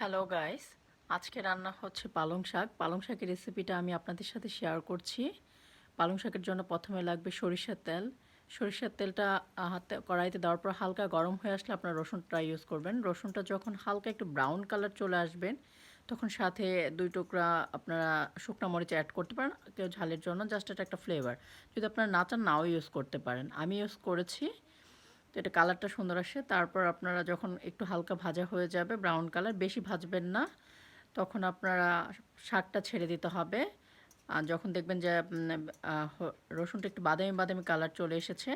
Hello guys, আজকে রান্না হচ্ছে পালং শাক। পালং শাকের রেসিপিটা আমি আপনাদের সাথে শেয়ার করছি। পালং শাকের জন্য প্রথমে লাগবে সরিষার তেল। সরিষার তেলটা হাতে কড়াইতে দেওয়ার পর হালকা গরম হয়ে আসলে আপনার রসুনটা ইউজ করবেন। রসুনটা যখন হালকা একটু ব্রাউন কালার চলে আসবেন তখন সাথে 2 টুকরা আপনারা শুকনো মরিচ অ্যাড করতে পারেন, কেউ ঝালের জন্য, জাস্ট এটা একটা ফ্লেভার। যদি আপনারা না চান নাও ইউজ করতে পারেন, আমি ইউজ করেছি। তো এটা কালারটা সুন্দর আসে। তারপর আপনারা যখন একটু হালকা ভাজা হয়ে যাবে, ব্রাউন কালার, বেশি ভাজবেন না, তখন আপনারা শাকটা ছেড়ে দিতে হবে। আর যখন দেখবেন যে রসুনটা একটু বাদামি বাদামি কালার চলে এসেছে,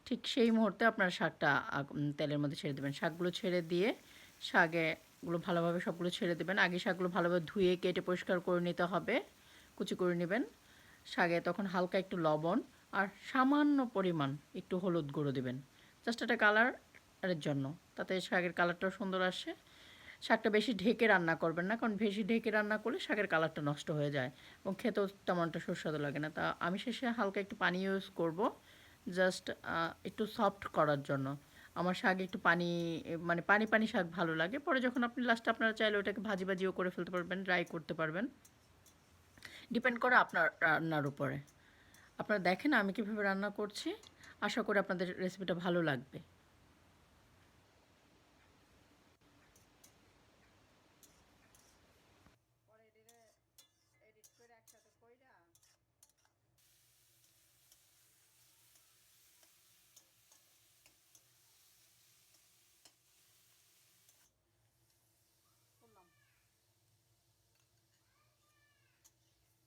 ঠিক সেই মুহূর্তে আপনারা শাকটা তেলের মধ্যে ছেড়ে দেবেন। শাকগুলো ছেড়ে দিয়ে শাকগুলো ভালোভাবে সবগুলো ছেড়ে দেবেন। আগে শাকগুলো ভালোভাবে ধুয়ে কেটে পরিষ্কার করে নিতে হবে, কুচি করে নেবেন। শাকে তখন হালকা একটু লবণ আর সামান্য পরিমাণ একটু হলুদ গুঁড়ো দেবেন, জাস্ট একটা কালারের জন্য, তাতে শাকের কালারটাও সুন্দর আসে। শাকটা বেশি ঢেকে রান্না করবেন না, কারণ বেশি ঢেকে রান্না করলে শাকের কালারটা নষ্ট হয়ে যায় এবং খেতেও তেমন একটা সুস্বাদু লাগে না। তা আমি শেষে হালকা একটু পানি ইউজ করব, জাস্ট একটু সফট করার জন্য। আমার শাক একটু পানি, মানে পানি পানি শাক ভালো লাগে। পরে যখন আপনি লাস্টে আপনারা চাইলে ওটাকে ভাজি ভাজিও করে ফেলতে পারবেন, ড্রাই করতে পারবেন, ডিপেন্ড করে আপনার রান্নার উপরে। আপনারা দেখেন আমি কীভাবে রান্না করছি। আশা করি আপনাদের রেসিপিটা ভালো লাগবে।